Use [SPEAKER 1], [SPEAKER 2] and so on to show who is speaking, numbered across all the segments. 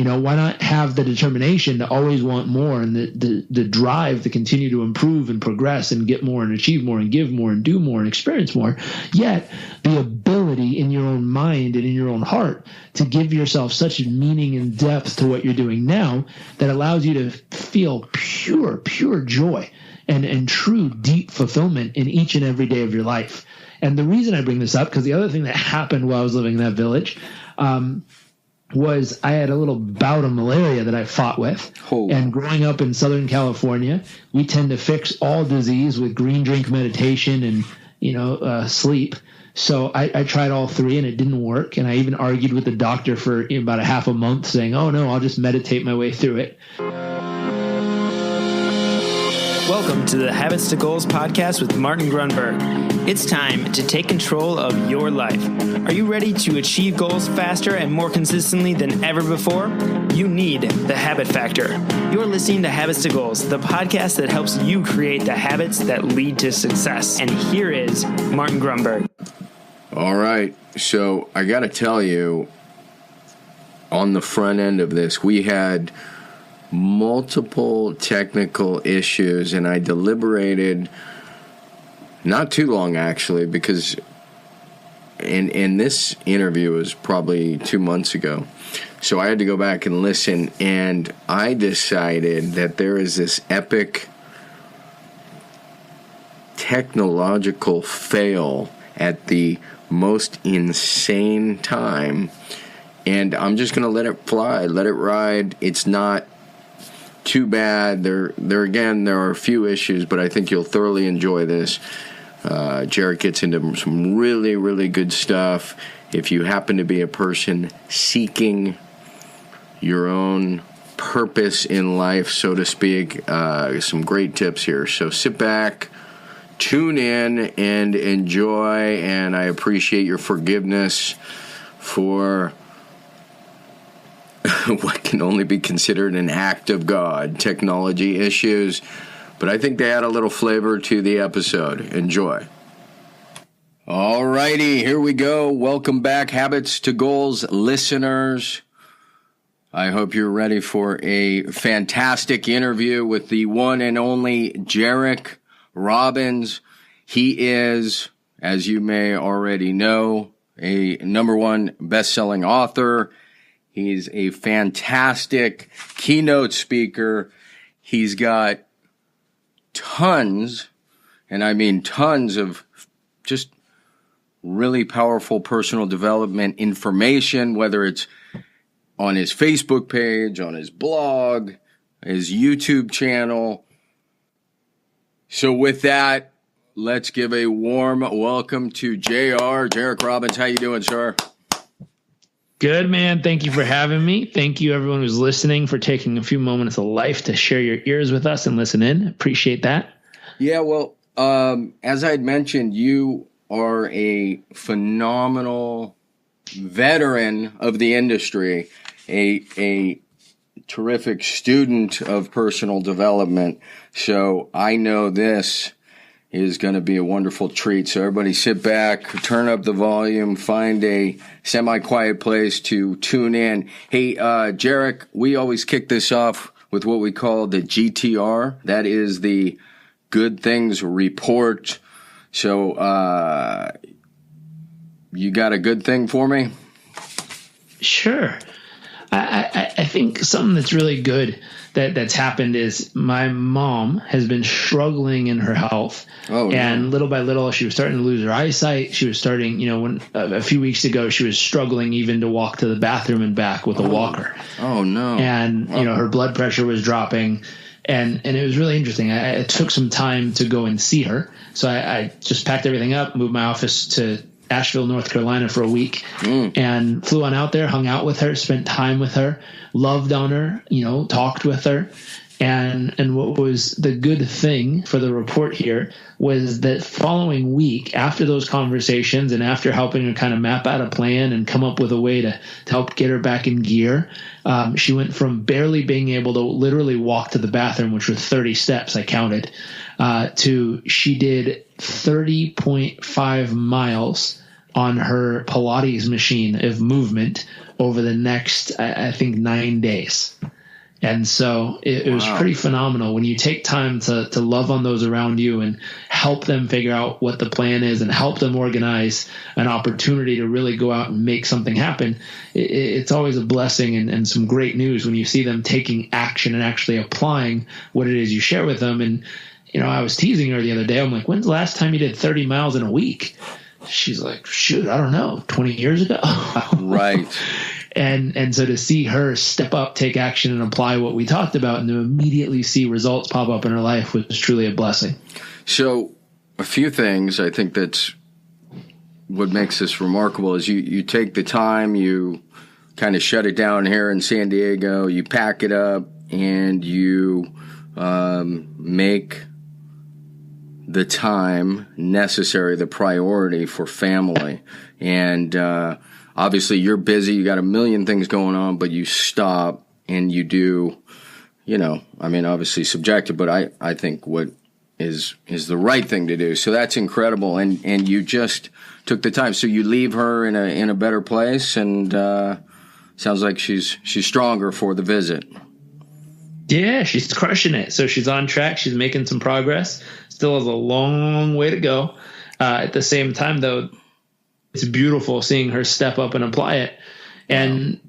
[SPEAKER 1] Why not have the determination to always want more and the drive to continue to improve and progress and get more and achieve more and give more and do more and experience more, yet the ability in your own mind and in your own heart to give yourself such meaning and depth to what you're doing now that allows you to feel pure joy and true deep fulfillment in each and every day of your life. And the reason I bring this up, because the other thing that happened while I was living in that village was I had a little bout of malaria that I fought with. And growing up in Southern California, we tend to fix all disease with green drink meditation and, sleep. So I tried all three and it didn't work. And I even argued with the doctor for about a half a month saying, oh, no, I'll just meditate my way through it.
[SPEAKER 2] Welcome to the Habits to Goals podcast with Martin Grunberg. It's time to take control of your life. Are you ready to achieve goals faster and more consistently than ever before? You need the habit factor. You're listening to Habits to Goals, the podcast that helps you create the habits that lead to success. And here is Martin Grunberg.
[SPEAKER 3] All right. So I got to tell you, on the front end of this, we had multiple technical issues, and I deliberated not too long, actually, because in this interview was probably 2 months ago. So I had to go back and listen, and I decided that there is this epic technological fail at the most insane time, and I'm just going to let it fly, let it ride. It's not too bad. There are a few issues, but I think you'll thoroughly enjoy this. Jairek gets into some really, really good stuff. If you happen to be a person seeking your own purpose in life, so to speak, some great tips here. So sit back, tune in, and enjoy. And I appreciate your forgiveness for what can only be considered an act of God, technology issues. But I think they add a little flavor to the episode. Enjoy. All righty, here we go. Welcome back, Habits to Goals listeners. I hope you're ready for a fantastic interview with the one and only Jairek Robbins. He is, as you may already know, a #1 best-selling author. He's a fantastic keynote speaker. He's got tons, and I mean tons, of just really powerful personal development information, whether it's on his Facebook page, on his blog, his YouTube channel. So with that, let's give a warm welcome to Jairek Robbins. How you doing, sir?
[SPEAKER 1] Good, man. Thank you for having me. Thank you, everyone who's listening, for taking a few moments of life to share your ears with us and listen in. Appreciate that.
[SPEAKER 3] Yeah, well, as I had mentioned, you are a phenomenal veteran of the industry, a terrific student of personal development. So I know this is going to be a wonderful treat. So everybody sit back, turn up the volume, find a semi-quiet place to tune in. Hey, Jairek, we always kick this off with what we call the GTR. That is the Good Things Report. So you got a good thing for me?
[SPEAKER 1] Sure. I think something that's really good that's happened is my mom has been struggling in her health. And little by little, she was starting to lose her eyesight. She was starting, when a few weeks ago, she was struggling even to walk to the bathroom and back with a walker.
[SPEAKER 3] Oh, no.
[SPEAKER 1] And, her blood pressure was dropping. And it was really interesting. It took some time to go and see her. So I just packed everything up, moved my office to Asheville, North Carolina for a week, and flew on out there, hung out with her, spent time with her, loved on her, talked with her. And what was the good thing for the report here was that following week, after those conversations and after helping her kind of map out a plan and come up with a way to help get her back in gear, she went from barely being able to literally walk to the bathroom, which was 30 steps, I counted, to she did 30.5 miles on her Pilates machine of movement over the next, I think, 9 days. And so it was pretty phenomenal when you take time to love on those around you and help them figure out what the plan is and help them organize an opportunity to really go out and make something happen. It's always a blessing and some great news when you see them taking action and actually applying what it is you share with them. And, I was teasing her the other day. I'm like, when's the last time you did 30 miles in a week? She's like, shoot, I don't know, 20 years ago.
[SPEAKER 3] Right.
[SPEAKER 1] And so to see her step up, take action, and apply what we talked about, and to immediately see results pop up in her life was truly a blessing.
[SPEAKER 3] So a few things I think that's what makes this remarkable is you take the time, you kind of shut it down here in San Diego, you pack it up, and you make the time necessary, the priority for family. And obviously you're busy, you got a million things going on, but you stop and you do, obviously subjective, but I think what is the right thing to do. So that's incredible. And you just took the time. So you leave her in a better place, and sounds like she's stronger for the visit.
[SPEAKER 1] Yeah, she's crushing it. So she's on track. She's making some progress. Still has a long way to go. At the same time, though, it's beautiful seeing her step up and apply it. And,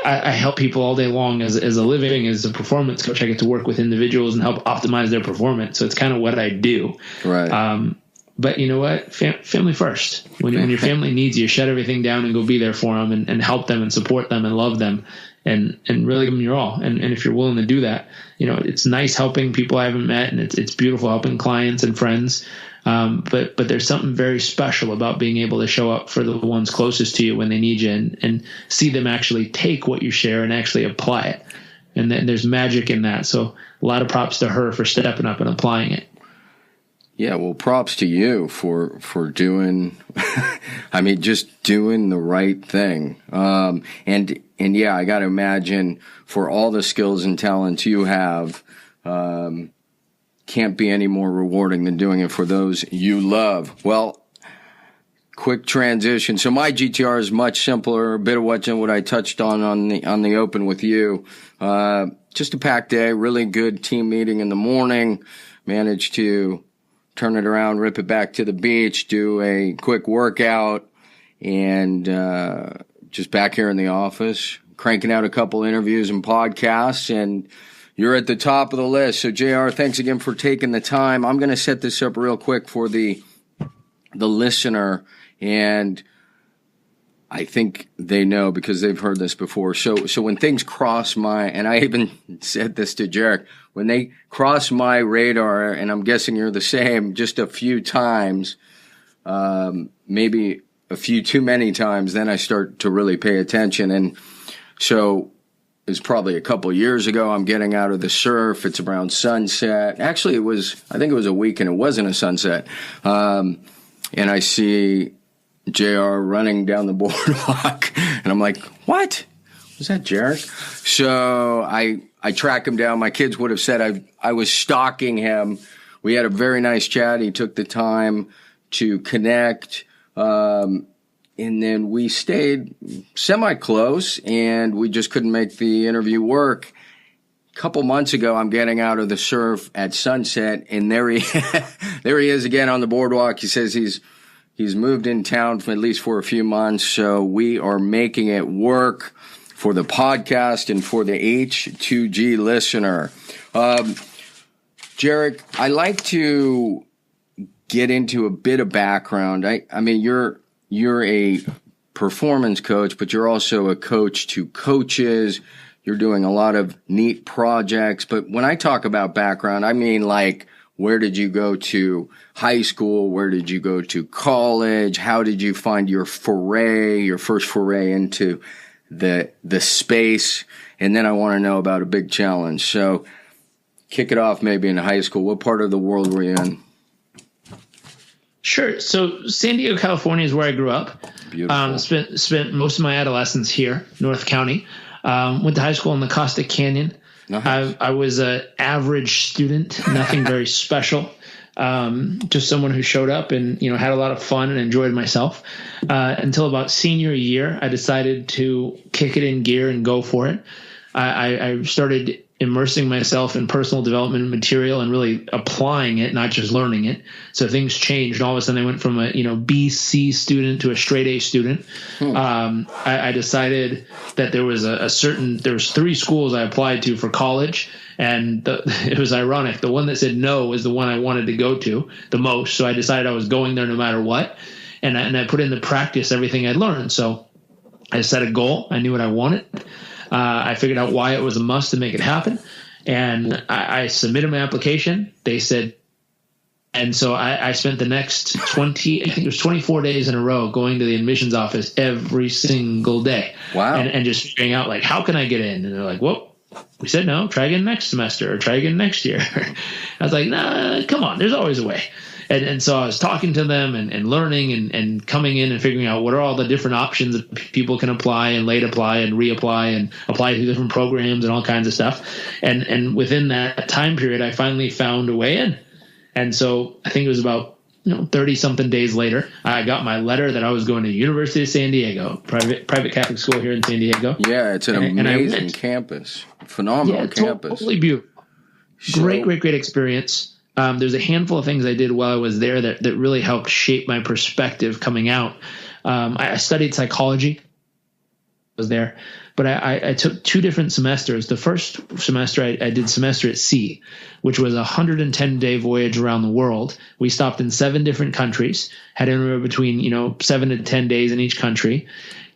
[SPEAKER 1] I help people all day long as a living, as a performance coach. I get to work with individuals and help optimize their performance. So it's kind of what I do.
[SPEAKER 3] Right.
[SPEAKER 1] But you know what? Family first. When your family needs you, shut everything down and go be there for them and help them and support them and love them and really give them your all. And if you're willing to do that, it's nice helping people I haven't met, and it's beautiful helping clients and friends. But there's something very special about being able to show up for the ones closest to you when they need you and see them actually take what you share and actually apply it. And then there's magic in that. So a lot of props to her for stepping up and applying it.
[SPEAKER 3] Yeah, well, props to you for doing, just doing the right thing. And yeah, I got to imagine for all the skills and talents you have, can't be any more rewarding than doing it for those you love. Well, quick transition. So my GTR is much simpler, a bit of what I touched on the open with you. Just a packed day, really good team meeting in the morning, managed to turn it around, rip it back to the beach, do a quick workout, and just back here in the office, cranking out a couple interviews and podcasts, and you're at the top of the list. So, JR, thanks again for taking the time. I'm going to set this up real quick for the listener, and I think they know because they've heard this before. So when things cross and I even said this to Jairek, when they cross my radar, and I'm guessing you're the same, just a few times, maybe a few too many times, then I start to really pay attention. And so it's probably a couple years ago. I'm getting out of the surf. It's around sunset. Actually, I think it was a week, and it wasn't a sunset. And I see JR running down the boardwalk, and I'm like, what? Was that Jairek? So I track him down. My kids would have said I was stalking him. We had a very nice chat. He took the time to connect, and then we stayed semi-close, and we just couldn't make the interview work. A couple months ago, I'm getting out of the surf at sunset, and there he is again on the boardwalk. He says he's moved in town at least for a few months, so we are making it work for the podcast and for the H2G listener. Jairek, I like to get into a bit of background. I mean, you're a performance coach, but you're also a coach to coaches. You're doing a lot of neat projects. But when I talk about background, I mean like, where did you go to high school? Where did you go to college? How did you find your first foray into the space? And then I want to know about a big challenge. So kick it off maybe in high school. What part of the world were you in?
[SPEAKER 1] Sure. So San Diego, California is where I grew up.
[SPEAKER 3] Beautiful.
[SPEAKER 1] Spent most of my adolescence here, North County. Went to high school in the Costa Canyon. Nice. I was an average student, nothing very special. just someone who showed up and, had a lot of fun and enjoyed myself. Until about senior year, I decided to kick it in gear and go for it. I started immersing myself in personal development material and really applying it, not just learning it. So things changed. All of a sudden I went from a, BC student to a straight A student. I decided that there was there was 3 schools I applied to for college. And it was ironic. The one that said no was the one I wanted to go to the most. So I decided I was going there no matter what. And I put into practice everything I'd learned. So I set a goal. I knew what I wanted. I figured out why it was a must to make it happen. And I submitted my application. They said, and so I spent the next 24 days in a row going to the admissions office every single day.
[SPEAKER 3] Wow.
[SPEAKER 1] And just figuring out, like, how can I get in? And they're like, whoa, we said no, try again next semester or try again next year. I was like, nah, come on, there's always a way. And so I was talking to them and learning and coming in and figuring out what are all the different options that people can apply and late apply and reapply and apply to different programs and all kinds of stuff. And within that time period, I finally found a way in. And so I think it was about 30 something days later, I got my letter that I was going to University of San Diego, private Catholic school here in San Diego.
[SPEAKER 3] Yeah, it's an amazing campus, phenomenal campus. Totally beautiful.
[SPEAKER 1] Great experience. There's a handful of things I did while I was there that really helped shape my perspective coming out. I studied psychology. I was there, but I took 2 different semesters. The first semester I did semester at sea, which was a 110-day voyage around the world. We stopped in 7 different countries, had anywhere between 7 to 10 days in each country.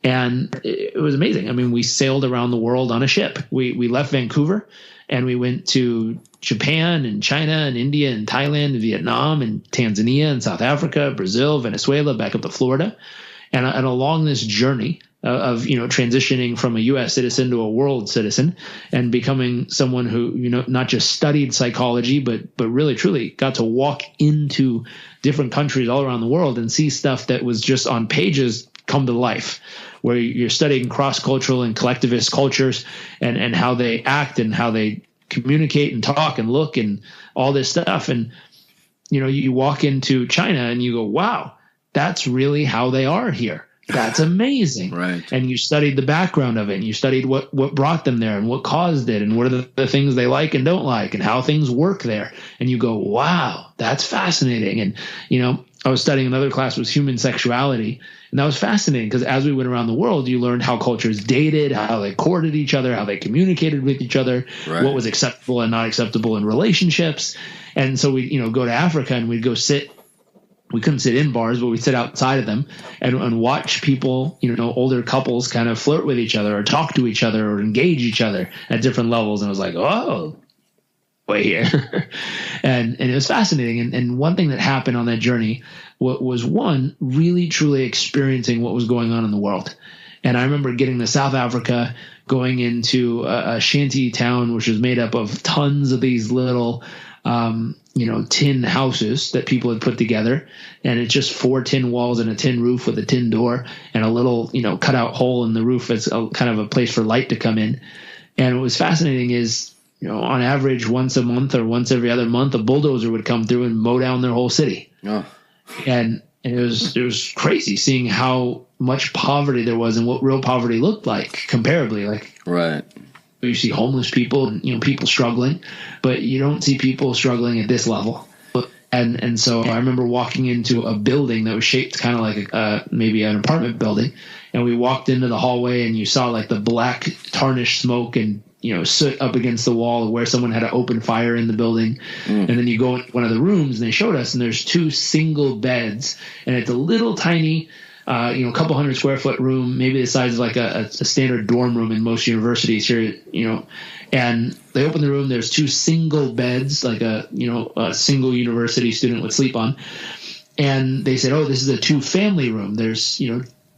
[SPEAKER 1] And it was amazing. I mean, we sailed around the world on a ship. We left Vancouver and we went to Japan and China and India and Thailand and Vietnam and Tanzania and South Africa, Brazil, Venezuela, back up to Florida. And along this journey of transitioning from a U.S. citizen to a world citizen and becoming someone who, not just studied psychology, but really truly got to walk into different countries all around the world and see stuff that was just on pages come to life, where you're studying cross-cultural and collectivist cultures and how they act and how they communicate and talk and look and all this stuff. And, you walk into China and you go, wow, that's really how they are here. That's amazing.
[SPEAKER 3] Right.
[SPEAKER 1] And you studied the background of it and you studied what brought them there and what caused it and what are the things they like and don't like and how things work there. And you go, wow, that's fascinating. And, I was studying another class was human sexuality. And that was fascinating because as we went around the world, you learned how cultures dated, how they courted each other, how they communicated with each other, what was acceptable and not acceptable in relationships. And so we, go to Africa and we'd go sit. We couldn't sit in bars, but we'd sit outside of them and watch people, older couples kind of flirt with each other or talk to each other or engage each other at different levels. And I was like, oh, way here. and it was fascinating. And one thing that happened on that journey was one, really truly experiencing what was going on in the world. And I remember getting to South Africa, going into a shanty town, which was made up of tons of these little, tin houses that people had put together. And it's just 4 tin walls and a tin roof with a tin door and a little, cutout hole in the roof as a kind of a place for light to come in. And what was fascinating is, on average, once a month or once every other month, a bulldozer would come through and mow down their whole city. Oh. And it was crazy seeing how much poverty there was and what real poverty looked like comparably. Like,
[SPEAKER 3] right.
[SPEAKER 1] You see homeless people and, people struggling, but you don't see people struggling at this level. And so I remember walking into a building that was shaped kind of like maybe an apartment building. And we walked into the hallway and you saw like the black tarnished smoke and, soot up against the wall where someone had to open fire in the building. And then you go in one of the rooms and they showed us and there's 2 single beds and it's a little tiny, a couple 100 square foot room, maybe the size of like a standard dorm room in most universities here, and they open the room. There's 2 single beds, like a single university student would sleep on. And they said, oh, this is a 2-family room. There's,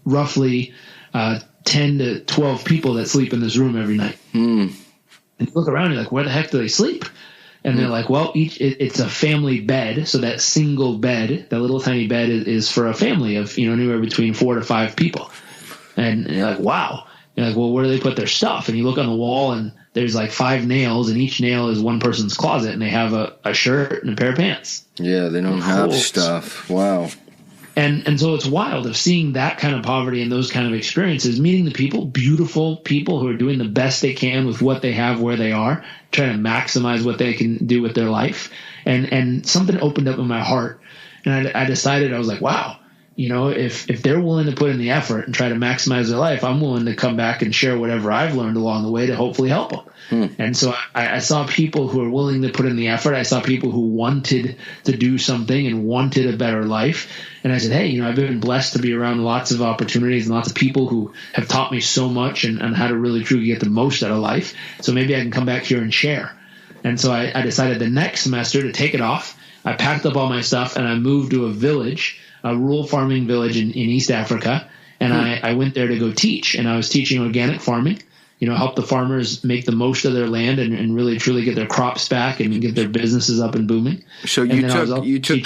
[SPEAKER 1] roughly 10 to 12 people that sleep in this room every night. And you look around, you're like, where the heck do they sleep? And they're like, well, it's a family bed. So that single bed, that little tiny bed is for a family of, anywhere between 4 to 5 people. And you're like, wow. You're like, well, where do they put their stuff? And you look on the wall and there's like 5 nails, and each nail is one person's closet, and they have a shirt and a pair of pants.
[SPEAKER 3] Yeah, they don't have stuff. Wow.
[SPEAKER 1] And so it's wild of seeing that kind of poverty and those kind of experiences, meeting the people, beautiful people who are doing the best they can with what they have, where they are, trying to maximize what they can do with their life. And something opened up in my heart, and I decided, I was like, wow, you know, if they're willing to put in the effort and try to maximize their life, I'm willing to come back and share whatever I've learned along the way to hopefully help them. And so I saw people who are willing to put in the effort. I saw people who wanted to do something and wanted a better life. And I said, hey, you know, I've been blessed to be around lots of opportunities and lots of people who have taught me so much and how to really truly get the most out of life. So maybe I can come back here and share. And so I decided the next semester to take it off. I packed up all my stuff and I moved to a village, a rural farming village in East Africa. And I went there to go teach. And I was teaching organic farming, you know, help the farmers make the most of their land and really truly get their crops back and get their businesses up and booming.
[SPEAKER 3] So you took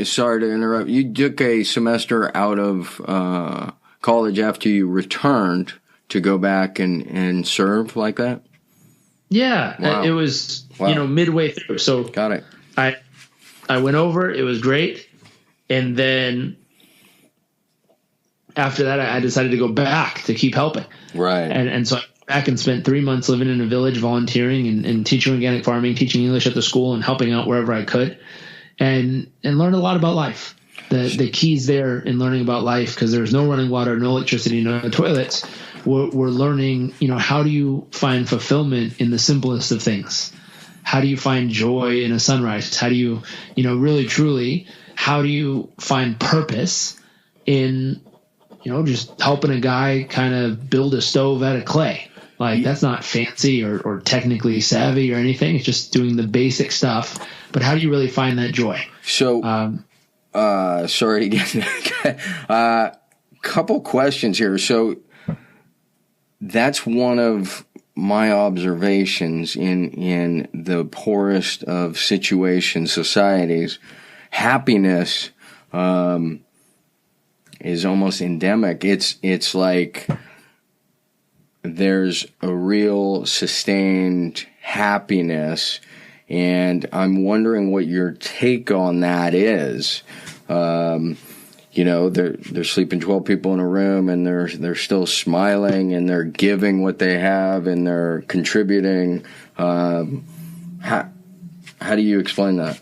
[SPEAKER 3] sorry to interrupt. You took a semester out of college after you returned to go back and serve like that?
[SPEAKER 1] Yeah, wow. It was, you know, midway through. So
[SPEAKER 3] got it.
[SPEAKER 1] I went over. It was great. And then after that, I decided to go back to keep helping.
[SPEAKER 3] Right.
[SPEAKER 1] And so I went back and spent 3 months living in a village, volunteering and teaching organic farming, teaching English at the school and helping out wherever I could, and learned a lot about life. The keys there in learning about life, because there's no running water, no electricity, no toilets. We're learning, you know, how do you find fulfillment in the simplest of things? How do you find joy in a sunrise? How do you, you know, really truly, how do you find purpose in, you know, just helping a guy kind of build a stove out of clay? Like, that's not fancy or technically savvy or anything. It's just doing the basic stuff. But how do you really find that joy?
[SPEAKER 3] So, sorry again. Couple questions here. So that's one of my observations in the poorest of situations, societies. Happiness is almost endemic. It's like there's a real sustained happiness, and I'm wondering what your take on that is. You know, they're sleeping 12 people in a room, and they're still smiling, and they're giving what they have, and they're contributing. How do you explain that?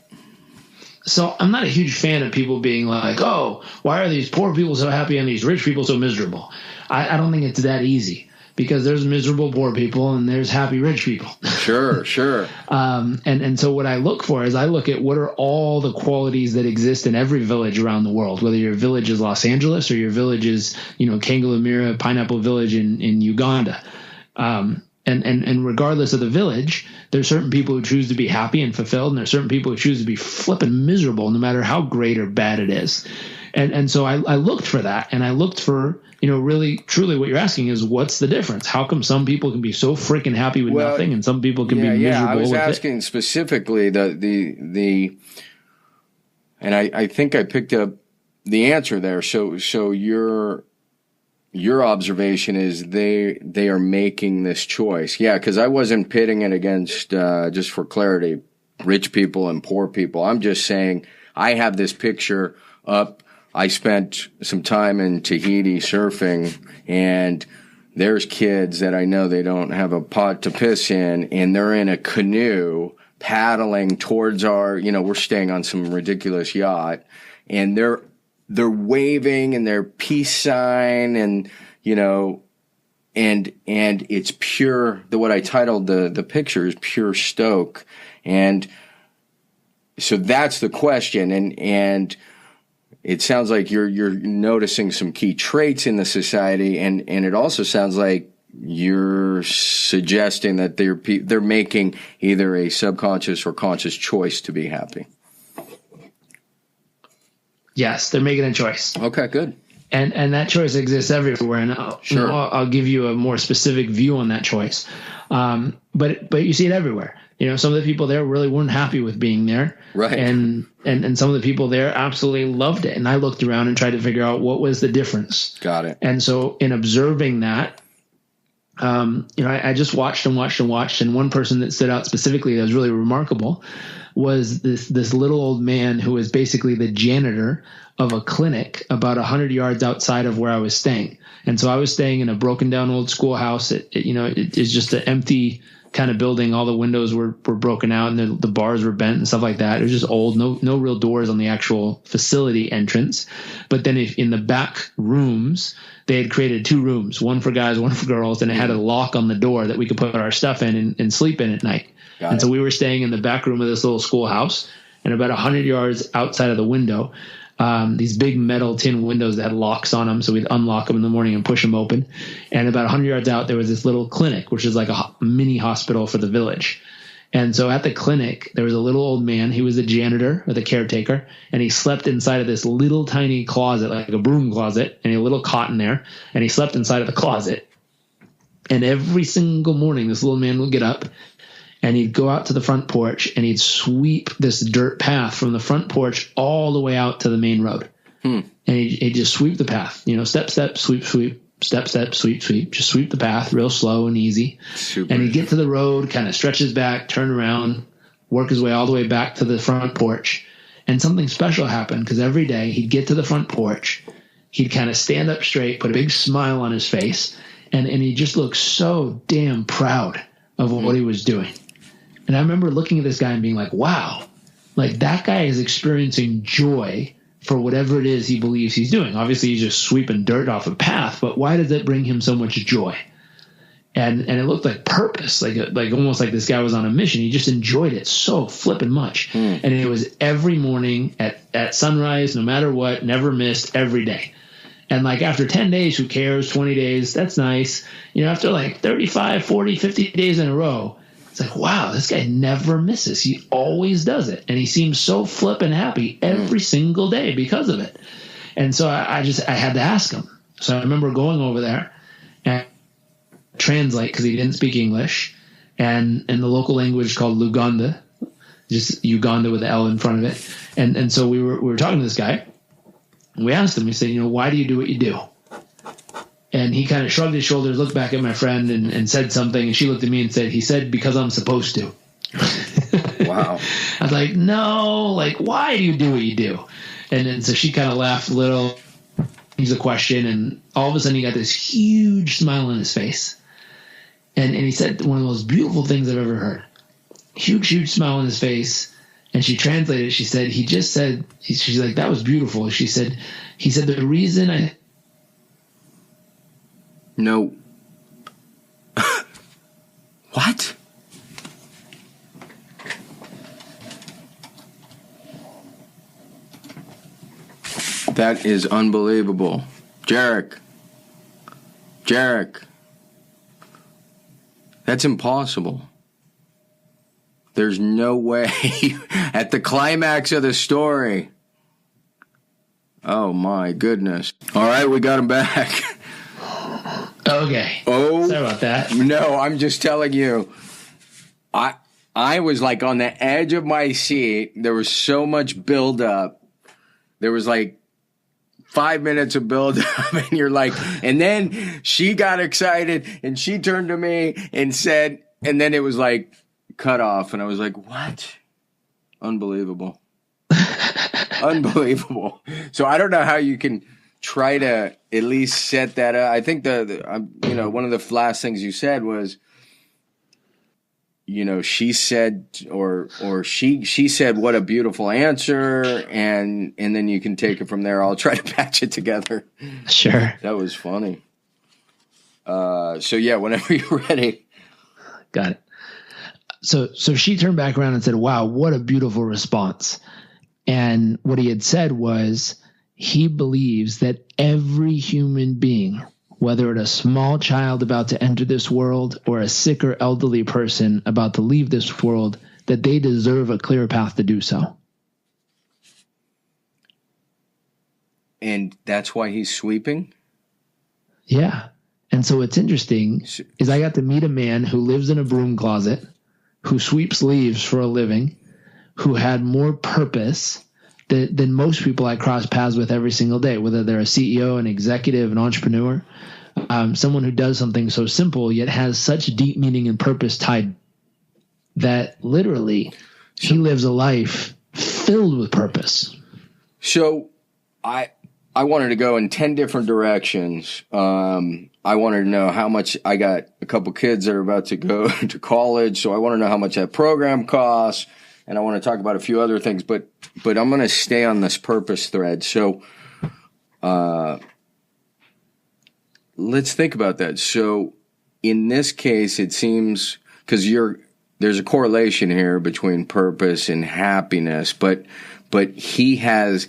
[SPEAKER 1] So I'm not a huge fan of people being like, oh, why are these poor people so happy and these rich people so miserable? I don't think it's that easy, because there's miserable poor people and there's happy rich people. Sure. And so what I look for is I look at what are all the qualities that exist in every village around the world, whether your village is Los Angeles or your village is, you know, Kangalamira Pineapple Village in Uganda. And regardless of the village, there's certain people who choose to be happy and fulfilled, and there's certain people who choose to be flipping miserable no matter how great or bad it is. And so I looked for that, and I looked for, you know, really, truly what you're asking is what's the difference? How come some people can be so freaking happy with nothing and some people can be miserable with it?
[SPEAKER 3] Yeah, I was asking specifically the and I think I picked up the answer there. So your observation is they are making this choice. Yeah, because I wasn't pitting it against, just for clarity, rich people and poor people. I'm just saying I have this picture up. I spent some time in Tahiti surfing, and there's kids that I know they don't have a pot to piss in, and they're in a canoe paddling towards our, you know, we're staying on some ridiculous yacht, and they're waving and their peace sign, and, you know, and it's pure, what I titled the picture is pure stoke. And so that's the question. And it sounds like you're noticing some key traits in the society, and it also sounds like you're suggesting that they're making either a subconscious or conscious choice to be happy.
[SPEAKER 1] Yes, they're making a choice.
[SPEAKER 3] Okay, good.
[SPEAKER 1] And that choice exists everywhere, and I'll give you a more specific view on that choice. But you see it everywhere. You know, some of the people there really weren't happy with being there.
[SPEAKER 3] Right.
[SPEAKER 1] And some of the people there absolutely loved it. And I looked around and tried to figure out what was the difference.
[SPEAKER 3] Got it.
[SPEAKER 1] And so in observing that, I just watched and watched and watched. And one person that stood out specifically that was really remarkable was this little old man who was basically the janitor of a clinic about 100 yards outside of where I was staying. And so I was staying in a broken down old schoolhouse. It's just an empty kind of building. All the windows were broken out and the bars were bent and stuff like that. It was just old, no real doors on the actual facility entrance. But then in the back rooms, they had created 2 rooms, one for guys, one for girls, and it had a lock on the door that we could put our stuff in and sleep in at night. So we were staying in the back room of this little schoolhouse, and about 100 yards outside of the window, these big metal tin windows that had locks on them. So we'd unlock them in the morning and push them open. And about 100 yards out, there was this little clinic, which is like a mini hospital for the village. And so at the clinic, there was a little old man. He was the janitor or the caretaker, and he slept inside of this little tiny closet, like a broom closet, and he had a little cot in there, and he slept inside of the closet. And every single morning, this little man would get up, and he'd go out to the front porch, and he'd sweep this dirt path from the front porch all the way out to the main road. And he'd just sweep the path, step, step, sweep, sweep. Step, step, sweep, sweep. Just sweep the path real slow and easy. Super. And he'd get to the road, kind of stretch his back, turn around, work his way all the way back to the front porch. And something special happened because every day he'd get to the front porch, he'd kind of stand up straight, put a big smile on his face, and he just looked so damn proud of what he was doing. And I remember looking at this guy and being like, wow, like that guy is experiencing joy for whatever it is he believes he's doing. Obviously, he's just sweeping dirt off a path, but why does it bring him so much joy? And it looked like purpose, like almost like this guy was on a mission. He just enjoyed it so flippin' much. And it was every morning at sunrise, no matter what, never missed, every day. And like after 10 days, who cares? 20 days, that's nice. After like 35, 40, 50 days in a row, it's like, wow, this guy never misses. He always does it. And he seems so flippin' happy every single day because of it. And so I had to ask him. So I remember going over there and translate because he didn't speak English. And in the local language called Luganda, just Uganda with the L in front of it. And so we were talking to this guy. And we asked him, we said, why do you do what you do? And he kind of shrugged his shoulders, looked back at my friend and said something. And she looked at me and said, he said, because I'm supposed to.
[SPEAKER 3] Wow.
[SPEAKER 1] I was like, no, like, why do you do what you do? And then so she kind of laughed a little. He's a question. And all of a sudden he got this huge smile on his face. And he said one of the most beautiful things I've ever heard. Huge, huge smile on his face. And she translated it. She said, she's like, that was beautiful. He said, the reason
[SPEAKER 3] No. What? That is unbelievable. Jairek. That's impossible. There's no way. At the climax of the story. Oh my goodness. All right, we got him back.
[SPEAKER 1] Okay.
[SPEAKER 3] Oh,
[SPEAKER 1] sorry about that.
[SPEAKER 3] No, I'm just telling you. I was like on the edge of my seat. There was so much buildup. There was like 5 minutes of buildup, and you're like, and then she got excited, and she turned to me and said, and then it was like cut off, and I was like, what? Unbelievable. Unbelievable. So I don't know how you can try to at least set that up. I think one of the last things you said was, she said, or she said, what a beautiful answer. And then you can take it from there. I'll try to patch it together.
[SPEAKER 1] Sure.
[SPEAKER 3] That was funny. So yeah, whenever you're ready.
[SPEAKER 1] Got it. So she turned back around and said, wow, what a beautiful response. And what he had said was, he believes that every human being, whether it's a small child about to enter this world or a sick or elderly person about to leave this world, that they deserve a clear path to do so.
[SPEAKER 3] And that's why he's sweeping?
[SPEAKER 1] Yeah. And so what's interesting is I got to meet a man who lives in a broom closet, who sweeps leaves for a living, who had more purpose than most people I cross paths with every single day, whether they're a CEO, an executive, an entrepreneur. someone who does something so simple yet has such deep meaning and purpose tied that literally he lives a life filled with purpose.
[SPEAKER 3] So I wanted to go in 10 different directions. I wanted to know how much. I got a couple kids that are about to go to college, so I want to know how much that program costs, and I want to talk about a few other things, but I'm going to stay on this purpose thread. So let's think about that. So in this case, it seems, because there's a correlation here between purpose and happiness, but he has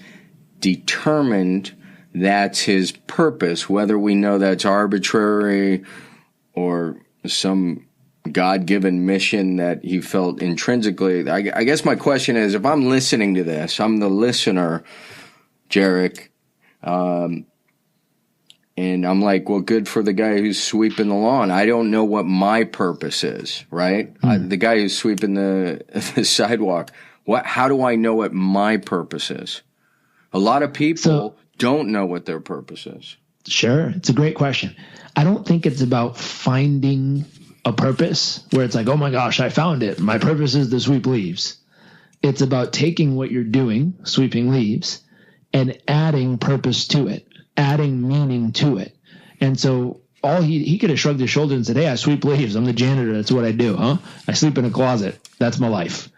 [SPEAKER 3] determined that's his purpose, whether we know that's arbitrary or some God-given mission that he felt intrinsically. I guess my question is, if I'm listening to this, I'm the listener, Jairek, and I'm like, well, good for the guy who's sweeping the lawn. I don't know what my purpose is, right? The guy who's sweeping the sidewalk. How do I know what my purpose is? A lot of people don't know what their purpose is.
[SPEAKER 1] Sure. It's a great question. I don't think it's about finding a purpose where it's like, oh my gosh, I found it. My purpose is to sweep leaves. It's about taking what you're doing, sweeping leaves, and adding purpose to it, adding meaning to it. And so he could have shrugged his shoulders and said, hey, I sweep leaves. I'm the janitor. That's what I do, huh? I sleep in a closet. That's my life.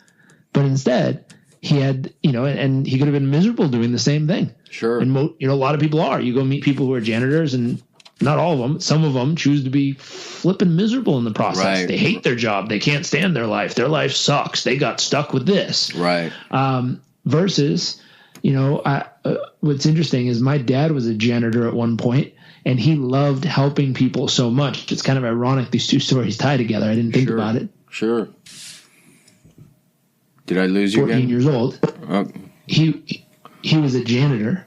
[SPEAKER 1] But instead, he had, and he could have been miserable doing the same thing.
[SPEAKER 3] Sure.
[SPEAKER 1] And, a lot of people are. You go meet people who are janitors, and not all of them. Some of them choose to be flipping miserable in the process.
[SPEAKER 3] Right.
[SPEAKER 1] They hate their job. They can't stand their life. Their life sucks. They got stuck with this.
[SPEAKER 3] Right.
[SPEAKER 1] Versus, what's interesting is my dad was a janitor at one point, and he loved helping people so much. It's kind of ironic these two stories tie together. I didn't think about it.
[SPEAKER 3] Sure. Did I lose you
[SPEAKER 1] 14
[SPEAKER 3] again?
[SPEAKER 1] years old. He was a janitor.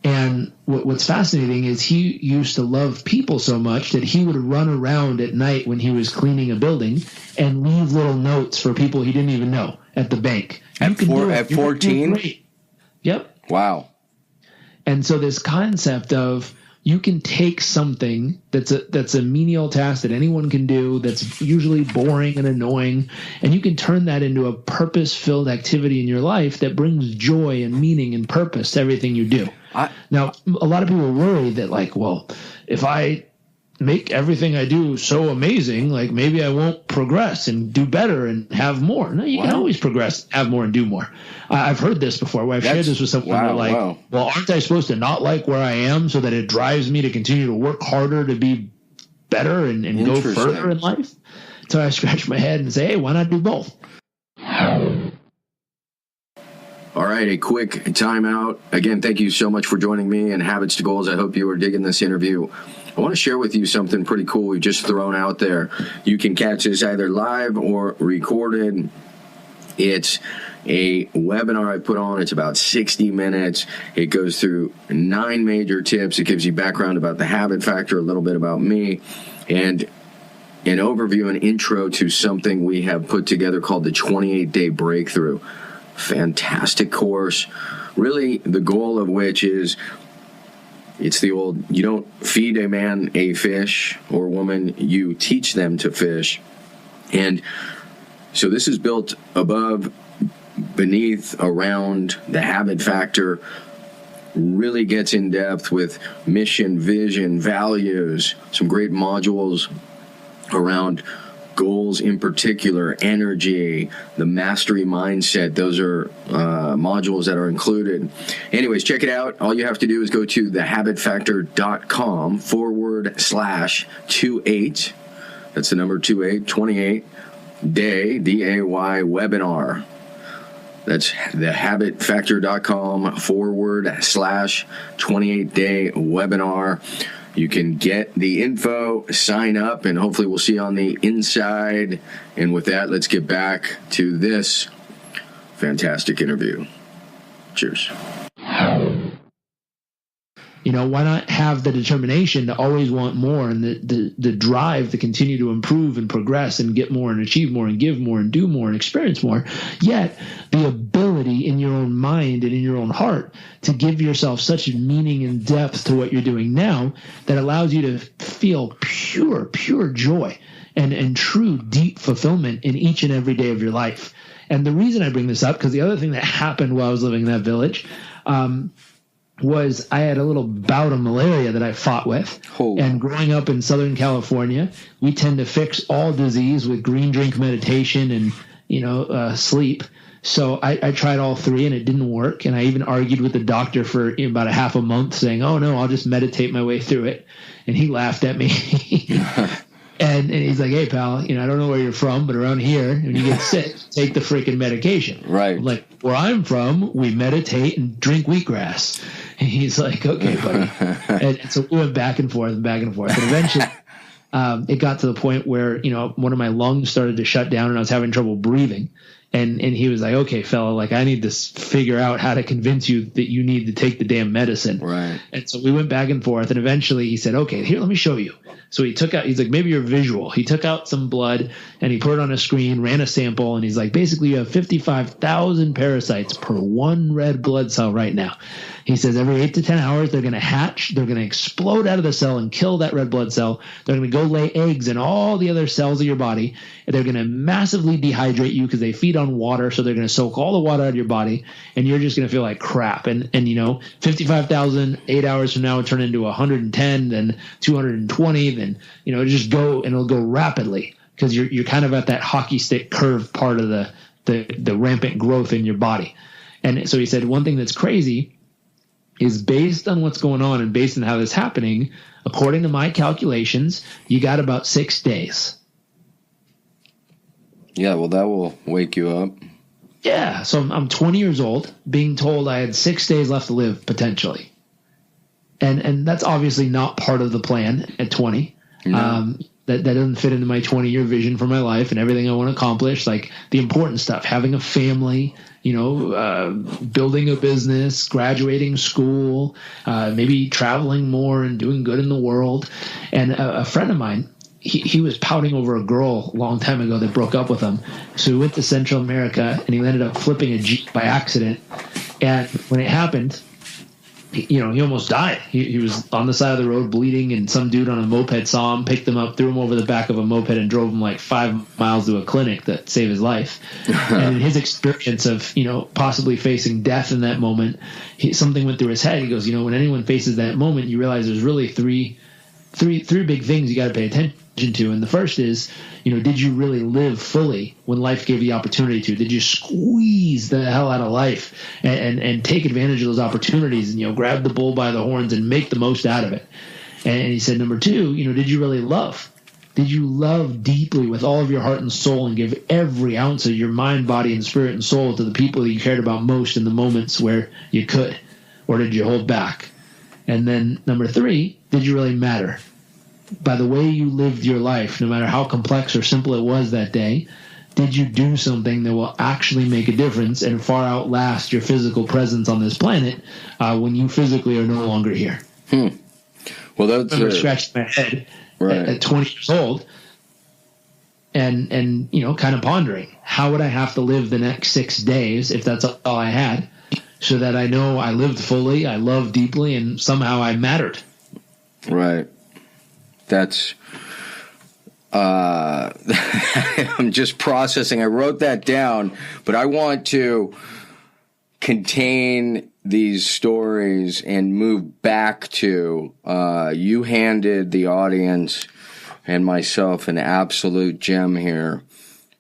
[SPEAKER 1] And what's fascinating is he used to love people so much that he would run around at night when he was cleaning a building and leave little notes for people he didn't even know at the bank.
[SPEAKER 3] At 14?
[SPEAKER 1] Yep.
[SPEAKER 3] Wow.
[SPEAKER 1] And so this concept of you can take something that's a menial task that anyone can do, that's usually boring and annoying, and you can turn that into a purpose-filled activity in your life that brings joy and meaning and purpose to everything you do. Now, a lot of people worry that, like, well, if I make everything I do so amazing, like maybe I won't progress and do better and have more. No, you can always progress, have more, and do more. I've heard this before where I've shared this with someone. Well, aren't I supposed to not like where I am so that it drives me to continue to work harder to be better and go further in life? So I scratch my head and say, hey, why not do both?
[SPEAKER 3] All right, a quick timeout. Again, thank you so much for joining me in Habits to Goals. I hope you are digging this interview. I want to share with you something pretty cool we've just thrown out there. You can catch this either live or recorded. It's a webinar I put on. It's about 60 minutes. It goes through 9 major tips. It gives you background about the habit factor, a little bit about me, and an overview and intro to something we have put together called the 28-Day Breakthrough. Fantastic course. Really, the goal of which is, it's the old, you don't feed a man a fish or woman, you teach them to fish. And so this is built above, beneath, around the habit factor, really gets in depth with mission, vision, values, some great modules around goals in particular, energy, the mastery mindset. Those are modules that are included. Anyways, check it out. All you have to do is go to thehabitfactor.com/28. That's the number 28 day, D-A-Y, webinar. That's thehabitfactor.com/28-day webinar. You can get the info, sign up, and hopefully we'll see you on the inside. And with that, let's get back to this fantastic interview. Cheers.
[SPEAKER 1] Why not have the determination to always want more and the drive to continue to improve and progress and get more and achieve more and give more and do more and experience more, yet the ability ability in your own mind and in your own heart to give yourself such meaning and depth to what you're doing now that allows you to feel pure joy and true deep fulfillment in each and every day of your life. And the reason I bring this up, because the other thing that happened while I was living in that village was I had a little bout of malaria that I fought with.
[SPEAKER 3] Oh.
[SPEAKER 1] And growing up in Southern California, we tend to fix all disease with green drink meditation and, sleep. So I tried all three and it didn't work. And I even argued with the doctor for about a half a month saying, oh, no, I'll just meditate my way through it. And he laughed at me. And he's like, hey, pal, I don't know where you're from, but around here, when you get sick, take the freaking medication.
[SPEAKER 3] Right.
[SPEAKER 1] I'm like, where I'm from, we meditate and drink wheatgrass. And he's like, okay, buddy. And so we went back and forth and back and forth. And eventually it got to the point where, one of my lungs started to shut down and I was having trouble breathing. And he was like, okay, fella, like I need to figure out how to convince you that you need to take the damn medicine.
[SPEAKER 3] Right. And
[SPEAKER 1] so we went back and forth. And eventually he said, okay, here, let me show you. So he's like, maybe you're visual. He took out some blood and he put it on a screen, ran a sample. And he's like, basically you have 55,000 parasites per one red blood cell right now. He says every 8 to 10 hours, they're going to hatch. They're going to explode out of the cell and kill that red blood cell. They're going to go lay eggs in all the other cells of your body. And they're going to massively dehydrate you because they feed on water. So they're going to soak all the water out of your body. And you're just going to feel like crap. And 55,000, 8 hours from now, will turn into 110, then 220, then, just go, and it'll go rapidly because you're kind of at that hockey stick curve part of the rampant growth in your body. And so he said, one thing that's crazy is based on what's going on and based on how this is happening, according to my calculations, you got about 6 days.
[SPEAKER 3] Yeah, well, that will wake you up.
[SPEAKER 1] Yeah, so I'm 20 years old, being told I had 6 days left to live, potentially. And that's obviously not part of the plan at 20.
[SPEAKER 3] No.
[SPEAKER 1] That doesn't fit into my 20-year vision for my life and everything I want to accomplish, like the important stuff, having a family, building a business, graduating school, maybe traveling more and doing good in the world. And a friend of mine, he was pouting over a girl a long time ago that broke up with him. So he went to Central America and he ended up flipping a Jeep by accident. And when it happened, he almost died. He was on the side of the road bleeding, and some dude on a moped saw him, picked him up, threw him over the back of a moped, and drove him like 5 miles to a clinic that saved his life. And in his experience of, possibly facing death in that moment, something went through his head. He goes, when anyone faces that moment, you realize there's really three big things you got to pay attention to. And the first is, did you really live fully when life gave you the opportunity to? Did you squeeze the hell out of life and take advantage of those opportunities and, grab the bull by the horns and make the most out of it? And he said, number two, did you really love? Did you love deeply with all of your heart and soul and give every ounce of your mind, body, and spirit and soul to the people that you cared about most in the moments where you could? Or did you hold back? And then number three, did you really matter? By the way you lived your life, no matter how complex or simple it was that day, did you do something that will actually make a difference and far outlast your physical presence on this planet when you physically are no longer here?
[SPEAKER 3] Well, that's
[SPEAKER 1] I remember scratching my head at 20 years old and kind of pondering, how would I have to live the next 6 days if that's all I had, so that I know I lived fully, I loved deeply, and somehow I mattered.
[SPEAKER 3] Right. That's I'm just processing. I wrote that down, but I want to contain these stories and move back to you handed the audience and myself an absolute gem here,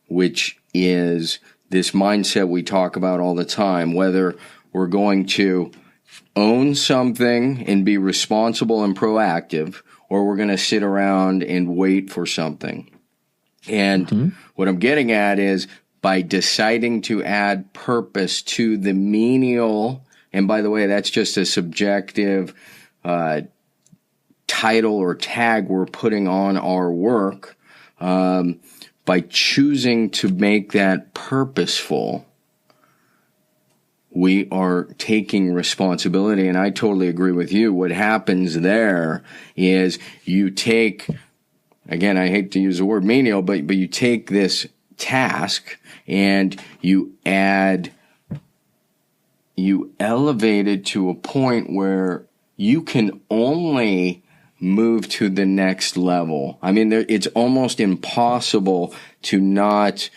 [SPEAKER 3] which is this mindset we talk about all the time, whether we're going to own something and be responsible and proactive, or we're going to sit around and wait for something. And what I'm getting at is by deciding to add purpose to the menial, and by the way, that's just a subjective title or tag we're putting on our work, by choosing to make that purposeful, we are taking responsibility. And I totally agree with you. What happens there is you take, again, I hate to use the word menial, but you take this task and you add you elevate it to a point where you can only move to the next level. I mean, it's almost impossible to not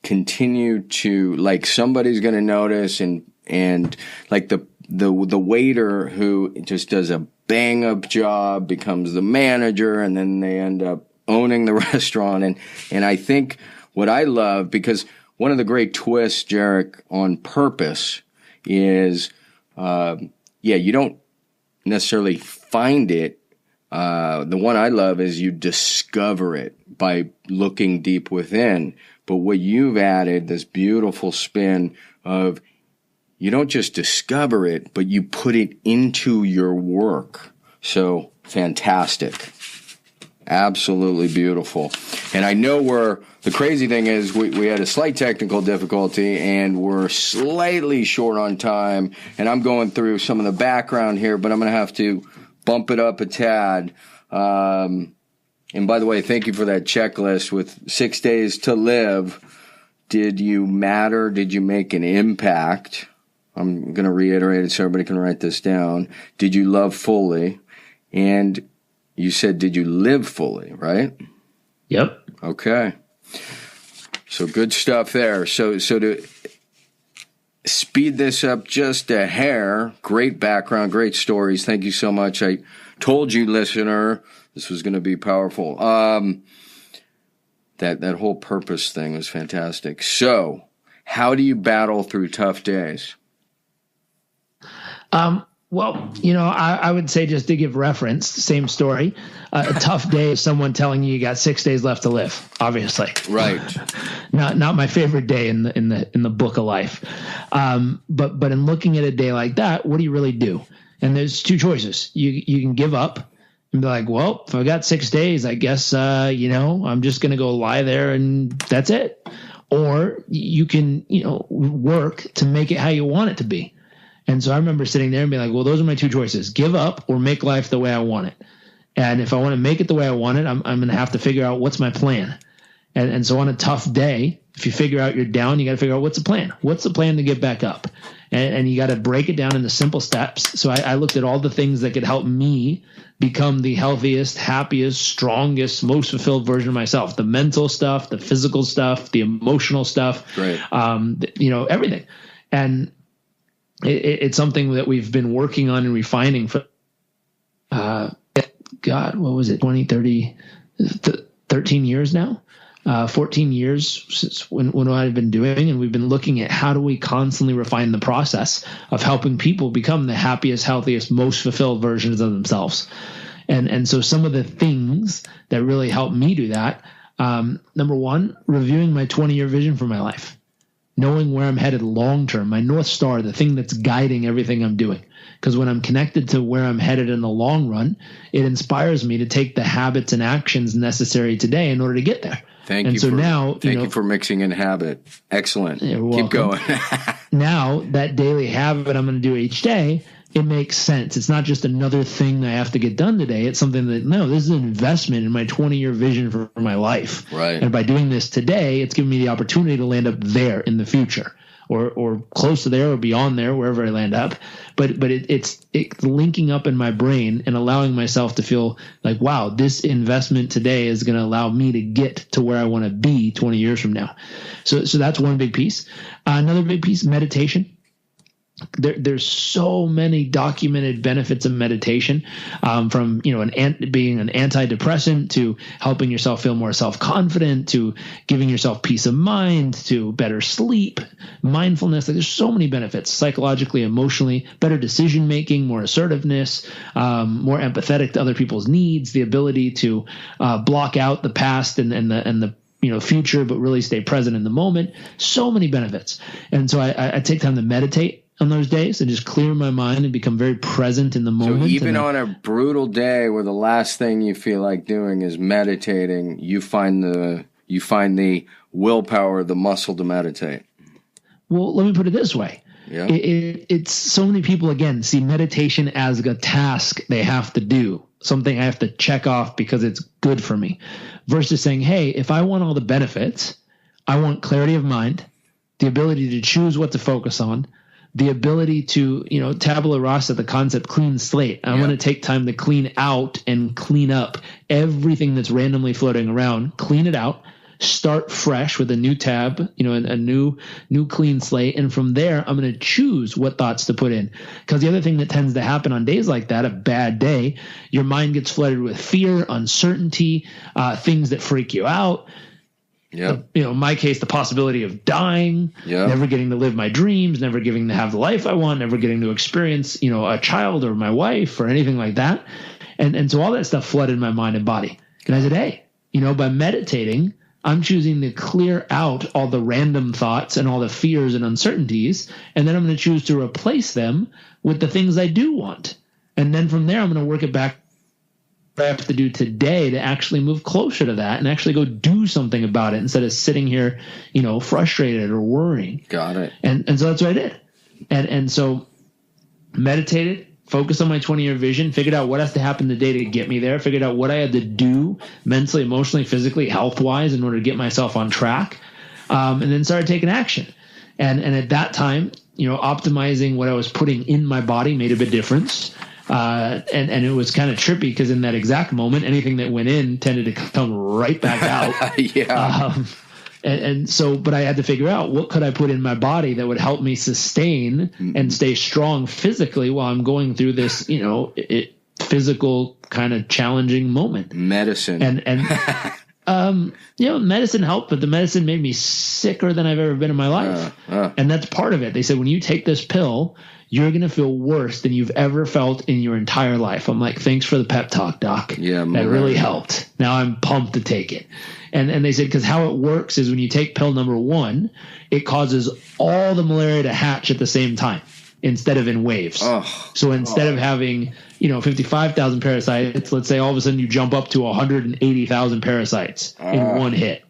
[SPEAKER 3] continue to, like, somebody's going to notice, and like the waiter who just does a bang up job becomes the manager, and then they end up owning the restaurant. And I think what I love, because one of the great twists, Jairek, on purpose is, you don't necessarily find it. The one I love is you discover it by looking deep within. But what you've added, this beautiful spin of, you don't just discover it, but you put it into your work. So fantastic. Absolutely beautiful. And I know the crazy thing is we had a slight technical difficulty and we're slightly short on time. And I'm going through some of the background here, but I'm going to have to bump it up a tad. And by the way, thank you for that checklist with 6 days to live. Did you matter? Did you make an impact? I'm going to reiterate it so everybody can write this down. Did you love fully? And you said, did you live fully, right?
[SPEAKER 1] Yep.
[SPEAKER 3] Okay. So good stuff there. So to speed this up just a hair, great background, great stories. Thank you so much. I told you, listener, this was going to be powerful. That whole purpose thing was fantastic. So how do you battle through tough days?
[SPEAKER 1] Well, I would say, just to give reference, same story. A tough day is someone telling you got 6 days left to live, obviously.
[SPEAKER 3] Right.
[SPEAKER 1] Not my favorite day in the book of life. But in looking at a day like that, what do you really do? And there's two choices. You can give up and be like, well, if I got 6 days, I guess, I'm just going to go lie there and that's it. Or you can, work to make it how you want it to be. And so I remember sitting there and being like, well, those are my two choices: give up or make life the way I want it. And if I want to make it the way I want it, I'm going to have to figure out what's my plan. And so on a tough day, if you figure out you're down, you got to figure out what's the plan. What's the plan to get back up? And you got to break it down into simple steps. So I looked at all the things that could help me become the healthiest, happiest, strongest, most fulfilled version of myself. The mental stuff, the physical stuff, the emotional stuff,
[SPEAKER 3] right.
[SPEAKER 1] Everything. And it's something that we've been working on and refining for, what was it, 20, 30, 13 years now, 14 years since when I've been doing. And we've been looking at how do we constantly refine the process of helping people become the happiest, healthiest, most fulfilled versions of themselves. And so some of the things that really helped me do that, number one, reviewing my 20-year vision for my life. Knowing where I'm headed long term, my North Star, the thing that's guiding everything I'm doing. Because when I'm connected to where I'm headed in the long run, it inspires me to take the habits and actions necessary today in order to get there.
[SPEAKER 3] Thank you for mixing in habit. Excellent. Keep going.
[SPEAKER 1] Now, that daily habit I'm going to do each day, it makes sense. It's not just another thing I have to get done today. It's something that, no, this is an investment in my 20-year vision for my life.
[SPEAKER 3] Right.
[SPEAKER 1] And by doing this today, it's giving me the opportunity to land up there in the future, or close to there or beyond there, wherever I land up. But it's linking up in my brain and allowing myself to feel like, wow, this investment today is going to allow me to get to where I want to be 20 years from now. So that's one big piece. Another big piece, meditation. There's so many documented benefits of meditation, from being an antidepressant to helping yourself feel more self-confident to giving yourself peace of mind to better sleep, mindfulness. Like, there's so many benefits psychologically, emotionally, better decision making, more assertiveness, more empathetic to other people's needs, the ability to block out the past and the future, but really stay present in the moment. So many benefits. And so I take time to meditate on those days and just clear my mind and become very present in the moment.
[SPEAKER 3] So even on a brutal day where the last thing you feel like doing is meditating, you find the willpower, the muscle to meditate.
[SPEAKER 1] Well, let me put it this way.
[SPEAKER 3] Yeah.
[SPEAKER 1] It's so many people, again, see meditation as a task they have to do, something I have to check off because it's good for me, versus saying, hey, if I want all the benefits, I want clarity of mind, the ability to choose what to focus on, the ability to, tabula rasa, the concept clean slate. I want to take time to clean out and clean up everything that's randomly floating around, clean it out, start fresh with a new tab, a new clean slate. And from there, I'm going to choose what thoughts to put in. Because the other thing that tends to happen on days like that, a bad day, your mind gets flooded with fear, uncertainty, things that freak you out.
[SPEAKER 3] Yeah.
[SPEAKER 1] In my case, the possibility of dying, never getting to live my dreams, never getting to have the life I want, never getting to experience, a child or my wife or anything like that. And so all that stuff flooded my mind and body. And I said, hey, by meditating, I'm choosing to clear out all the random thoughts and all the fears and uncertainties. And then I'm going to choose to replace them with the things I do want. And then from there, I'm going to work it back. What I have to do today to actually move closer to that and actually go do something about it instead of sitting here, frustrated or worrying.
[SPEAKER 3] Got it.
[SPEAKER 1] And so that's what I did. And so meditated, focused on my 20-year vision, figured out what has to happen today to get me there, figured out what I had to do mentally, emotionally, physically, health-wise in order to get myself on track, and then started taking action. And at that time, optimizing what I was putting in my body made a big difference. And it was kind of trippy because in that exact moment, anything that went in tended to come right back out. And so, but I had to figure out what could I put in my body that would help me sustain and stay strong physically while I'm going through this, physical kind of challenging moment.
[SPEAKER 3] Medicine.
[SPEAKER 1] And medicine helped, but the medicine made me sicker than I've ever been in my life. And that's part of it. They said, when you take this pill, you're going to feel worse than you've ever felt in your entire life. I'm like, thanks for the pep talk, doc.
[SPEAKER 3] Yeah,
[SPEAKER 1] that really helped. Now I'm pumped to take it. And they said, because how it works is when you take pill number 1, it causes all the malaria to hatch at the same time instead of in waves. So instead of having, 55,000 parasites, let's say all of a sudden you jump up to 180,000 parasites in one hit.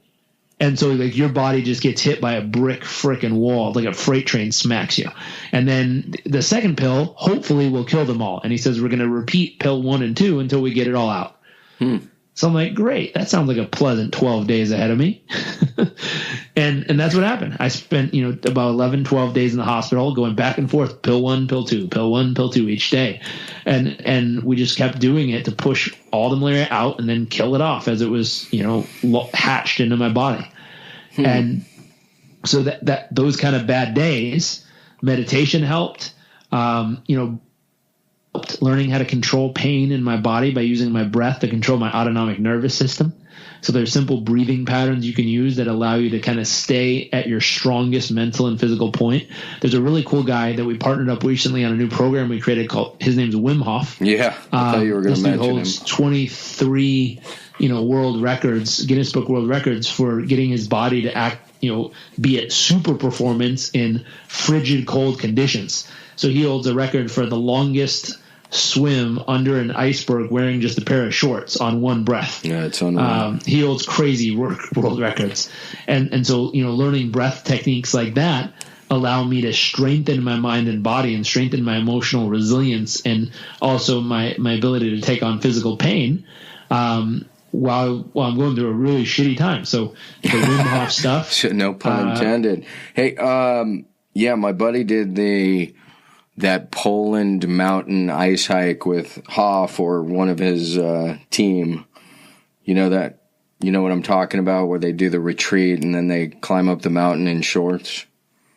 [SPEAKER 1] And so like your body just gets hit by a brick frickin' wall, like a freight train smacks you. And then the second pill hopefully will kill them all. And he says, we're going to repeat pill 1 and 2 until we get it all out. So I'm like, great. That sounds like a pleasant 12 days ahead of me. and that's what happened. I spent, about 11, 12 days in the hospital going back and forth, pill 1, pill 2, pill 1, pill 2 each day. And we just kept doing it to push all the malaria out and then kill it off as it was, hatched into my body. And so that those kind of bad days, meditation helped, learning how to control pain in my body by using my breath to control my autonomic nervous system. So there's simple breathing patterns you can use that allow you to kind of stay at your strongest mental and physical point. There's a really cool guy that we partnered up recently on a new program we created called, his name's Wim Hof.
[SPEAKER 3] Yeah, I thought you were going to mention him.
[SPEAKER 1] This dude holds 23, world records, Guinness Book World Records for getting his body to act, be at super performance in frigid cold conditions. So he holds a record for the longest swim under an iceberg wearing just a pair of shorts on one breath.
[SPEAKER 3] Yeah, it's unreal.
[SPEAKER 1] He holds crazy world records. And so, learning breath techniques like that allow me to strengthen my mind and body and strengthen my emotional resilience and also my ability to take on physical pain while I'm going through a really shitty time. So the Wim Hof stuff.
[SPEAKER 3] No pun intended. Hey, my buddy did that Poland mountain ice hike with Hoff or one of his team. You know what I'm talking about, where they do the retreat and then they climb up the mountain in shorts?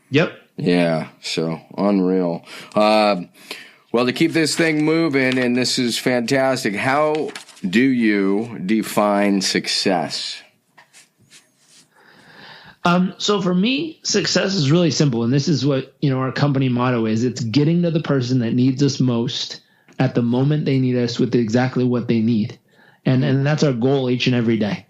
[SPEAKER 1] Yep.
[SPEAKER 3] Yeah, so unreal. Well, to keep this thing moving, and this is fantastic, how do you define success?
[SPEAKER 1] So for me, success is really simple. And this is what, our company motto is. It's getting to the person that needs us most at the moment they need us with exactly what they need. And that's our goal each and every day.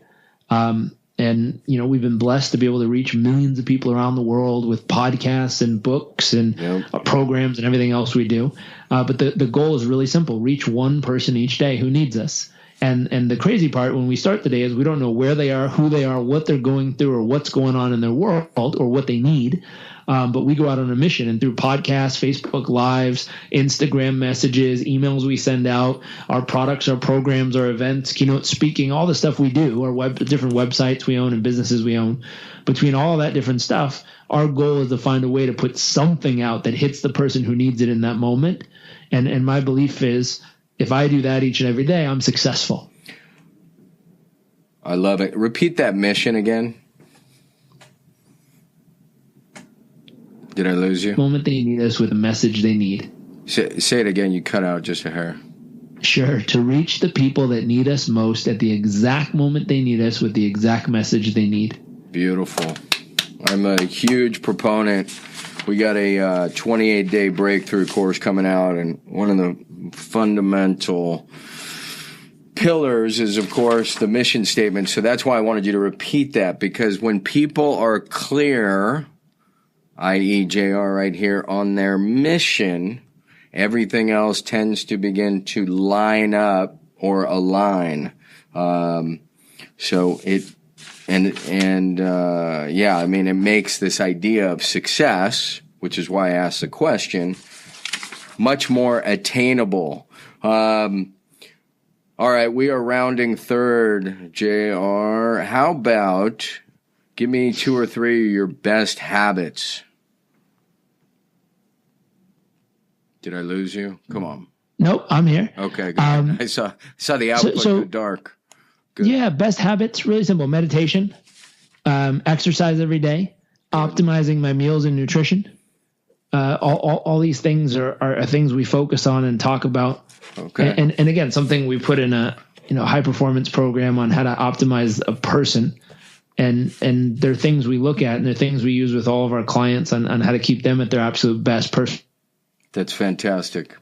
[SPEAKER 1] And we've been blessed to be able to reach millions of people around the world with podcasts and books and programs and everything else we do. But the goal is really simple. Reach one person each day who needs us. And the crazy part when we start the day is we don't know where they are, who they are, what they're going through, or what's going on in their world, or what they need. But we go out on a mission, and through podcasts, Facebook Lives, Instagram messages, emails we send out, our products, our programs, our events, keynote speaking, all the stuff we do, our different websites we own and businesses we own. Between all that different stuff, our goal is to find a way to put something out that hits the person who needs it in that moment. And my belief is, if I do that each and every day, I'm successful.
[SPEAKER 3] I love it. Repeat that mission again. Did I lose you?
[SPEAKER 1] The moment they need us with a message they need.
[SPEAKER 3] Say it again. You cut out just a hair.
[SPEAKER 1] Sure. To reach the people that need us most at the exact moment they need us with the exact message they need.
[SPEAKER 3] Beautiful. I'm a huge proponent. We got a 28-day breakthrough course coming out, and one of the fundamental pillars is, of course, the mission statement. So that's why I wanted you to repeat that, because when people are clear, i.e. JR right here, on their mission, everything else tends to begin to line up or align. So it, yeah, I mean, it makes this idea of success, which is why I asked the question, much more attainable. All right, we are rounding third, JR. How about give me 2 or 3 of your best habits? Did I lose you? Come on.
[SPEAKER 1] Nope, I'm here.
[SPEAKER 3] Okay, good. I saw the output go dark. Good.
[SPEAKER 1] Yeah, best habits, really simple. Meditation, exercise every day, optimizing my meals and nutrition. All these things are things we focus on and talk about.
[SPEAKER 3] Okay.
[SPEAKER 1] And again, something we put in a high performance program on how to optimize a person. And they're things we look at, and they're things we use with all of our clients on how to keep them at their absolute best person.
[SPEAKER 3] That's fantastic.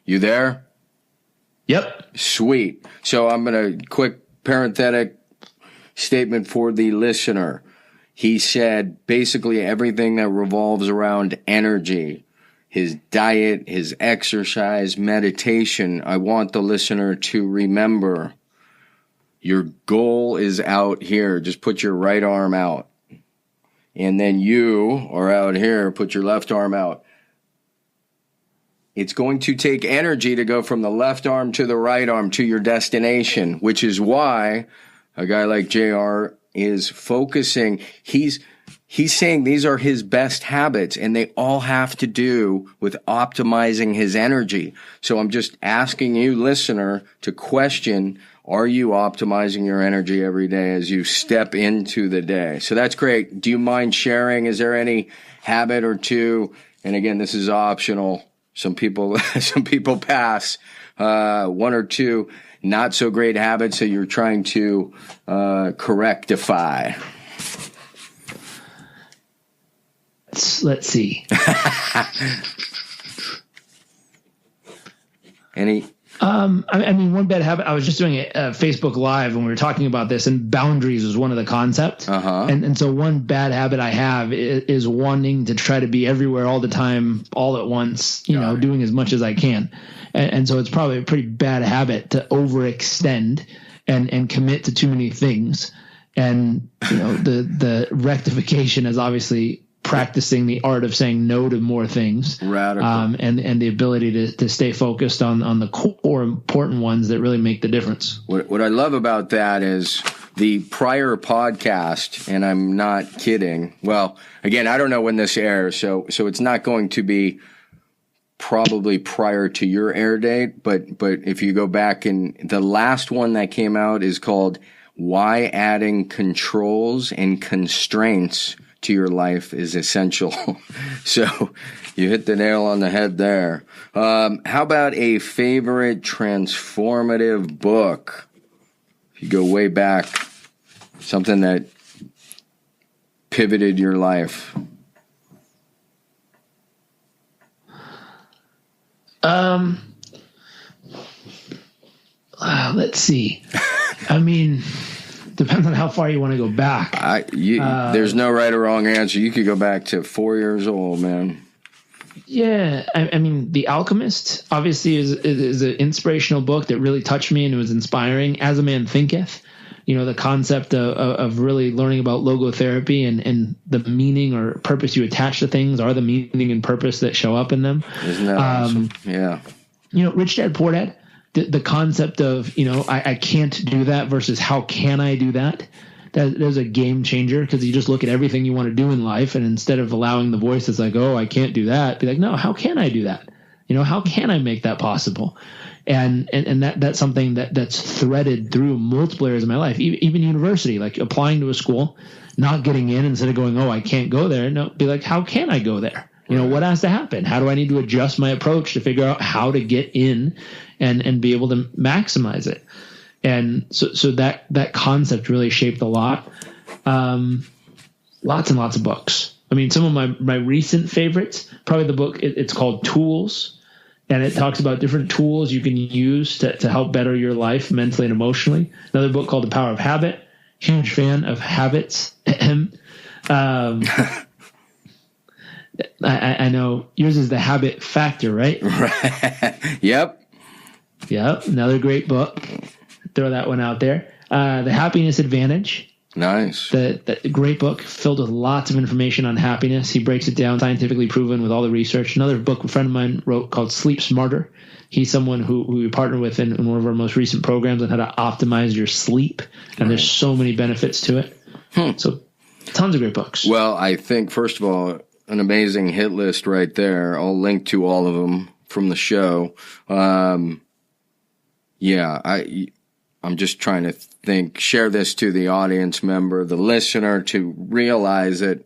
[SPEAKER 3] You there?
[SPEAKER 1] Yep.
[SPEAKER 3] Sweet. So I'm going to quick parenthetic statement for the listener. He said basically everything that revolves around energy, his diet, his exercise, meditation. I want the listener to remember your goal is out here. Just put your right arm out. And then you are out here. Put your left arm out. It's going to take energy to go from the left arm to the right arm to your destination, which is why a guy like JR is focusing. He's saying these are his best habits, and they all have to do with optimizing his energy. So I'm just asking you, listener, to question, are you optimizing your energy every day as you step into the day? So that's great. Do you mind sharing? Is there any habit or two? And again, this is optional. Some people pass. 1 or 2 not so great habits that you're trying to correctify.
[SPEAKER 1] Let's see.
[SPEAKER 3] Any?
[SPEAKER 1] I mean, one bad habit. I was just doing a Facebook Live when we were talking about this, and boundaries was one of the concepts. And so one bad habit I have is wanting to try to be everywhere all the time, all at once. Doing as much as I can, and so it's probably a pretty bad habit to overextend and commit to too many things. And the rectification is obviously practicing the art of saying no to more things.
[SPEAKER 3] Radical.
[SPEAKER 1] And the ability to stay focused on the core important ones that really make the difference.
[SPEAKER 3] What I love about that is the prior podcast, and I'm not kidding. Well, again, I don't know when this airs, so it's not going to be probably prior to your air date, but if you go back, and the last one that came out is called Why Adding Controls and Constraints to Your Life is Essential. So you hit the nail on the head there. How about a favorite transformative book? If you go way back, something that pivoted your life.
[SPEAKER 1] Let's see. I mean, depends on how far you want to go back.
[SPEAKER 3] There's no right or wrong answer. You could go back to 4 years old, man.
[SPEAKER 1] Yeah, I mean, The Alchemist obviously is an inspirational book that really touched me and it was inspiring. As a Man Thinketh, the concept of really learning about logotherapy and the meaning or purpose you attach to things are the meaning and purpose that show up in them.
[SPEAKER 3] Isn't that awesome? Yeah.
[SPEAKER 1] Rich Dad, Poor Dad, the concept of, I can't do that versus how can I do that? There's a game changer because you just look at everything you want to do in life, and instead of allowing the voice that's like, oh, I can't do that, be like, no, how can I do that? How can I make that possible? And that's something that's threaded through multiple areas of my life, even university, like applying to a school, not getting in, instead of going, oh, I can't go there. No, be like, how can I go there? What has to happen? How do I need to adjust my approach to figure out how to get in and be able to maximize it? And so that concept really shaped a lot. Lots and lots of books. I mean, some of my recent favorites, probably the book, it's called Tools. And it talks about different tools you can use to help better your life mentally and emotionally. Another book called The Power of Habit. Huge fan of habits. I know yours is The Habit Factor, right?
[SPEAKER 3] Right. Yep.
[SPEAKER 1] Another great book. Throw that one out there. The Happiness Advantage.
[SPEAKER 3] Nice.
[SPEAKER 1] The great book filled with lots of information on happiness. He breaks it down, scientifically proven with all the research. Another book a friend of mine wrote called Sleep Smarter. He's someone who we partner with in one of our most recent programs on how to optimize your sleep. And there's so many benefits to it. So tons of great books.
[SPEAKER 3] Well, I think, first of all, an amazing hit list right there. I'll link to all of them from the show. I'm just trying to share this to the audience member, the listener, to realize that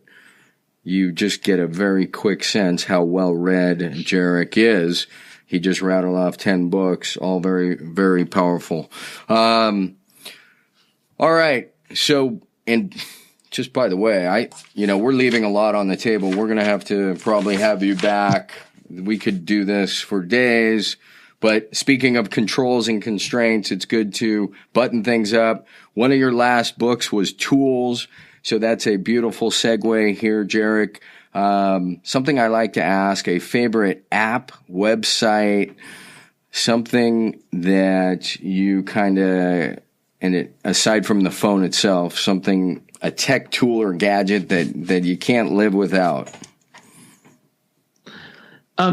[SPEAKER 3] you just get a very quick sense how well read Jairek is. He just rattled off 10 books, all very, very powerful. All right. So, and just by the way, we're leaving a lot on the table. We're going to have to probably have you back. We could do this for days. But speaking of controls and constraints, it's good to button things up. One of your last books was Tools. So that's a beautiful segue here, Jairek. Something I like to ask, a favorite app, website, something that you kind of, aside from the phone itself, a tech tool or gadget that you can't live without.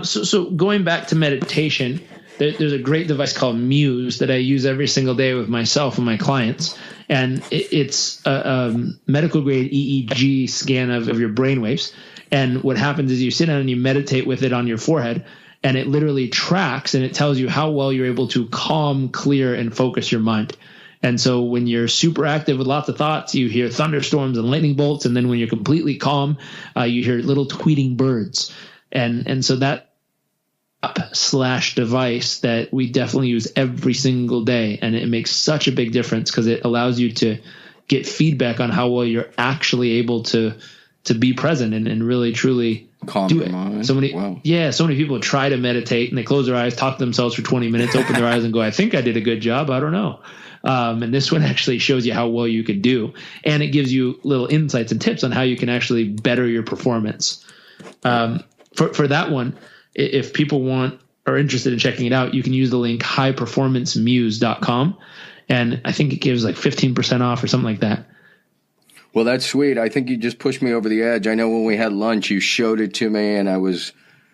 [SPEAKER 1] So going back to meditation, there's a great device called MUSE that I use every single day with myself and my clients. And it's a medical grade EEG scan of your brainwaves. And what happens is you sit down and you meditate with it on your forehead, and it literally tracks and it tells you how well you're able to calm, clear, and focus your mind. And so when you're super active with lots of thoughts, you hear thunderstorms and lightning bolts. And then when you're completely calm, you hear little tweeting birds. And so that app/device that we definitely use every single day. And it makes such a big difference because it allows you to get feedback on how well you're actually able to be present and really, truly
[SPEAKER 3] calm
[SPEAKER 1] do
[SPEAKER 3] your
[SPEAKER 1] it.
[SPEAKER 3] mind.
[SPEAKER 1] So many people try to meditate and they close their eyes, talk to themselves for 20 minutes, open their eyes and go, I think I did a good job. I don't know. And this one actually shows you how well you could do. And it gives you little insights and tips on how you can actually better your performance. For that one, if people are interested in checking it out, you can use the link highperformancemuse.com. And I think it gives like 15% off or something like that.
[SPEAKER 3] Well, that's sweet. I think you just pushed me over the edge. I know when we had lunch, you showed it to me and I was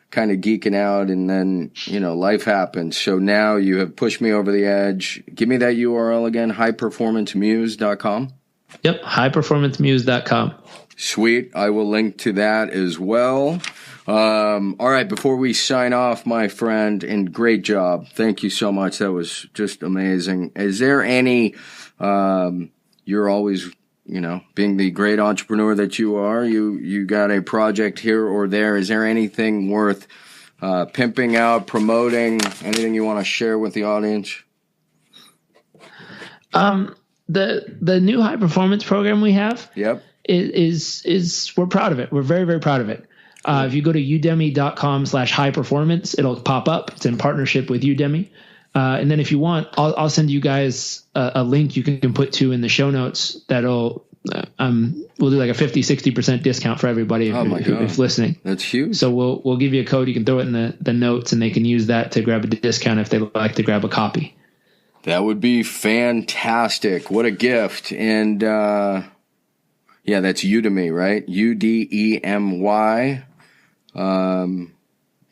[SPEAKER 3] kind of geeking out, and then, life happened. So now you have pushed me over the edge. Give me that URL again, highperformancemuse.com.
[SPEAKER 1] Yep, highperformancemuse.com.
[SPEAKER 3] Sweet. I will link to that as well. All right, before we sign off, my friend, and great job. Thank you so much. That was just amazing. Is there any, you're always, being the great entrepreneur that you are, you got a project here or there. Is there anything worth pimping out, promoting, anything you want to share with the audience?
[SPEAKER 1] The new high performance program we have
[SPEAKER 3] Yep.
[SPEAKER 1] is we're proud of it. We're very, very proud of it. If you go to udemy.com/high performance, it'll pop up. It's in partnership with Udemy. And then if you want, I'll send you guys a link you can put to in the show notes that'll we'll do like a 50-60% discount for everybody if listening.
[SPEAKER 3] That's huge.
[SPEAKER 1] So we'll give you a code. You can throw it in the notes, and they can use that to grab a discount if they like to grab a copy.
[SPEAKER 3] That would be fantastic. What a gift. And yeah, that's Udemy, right? Udemy.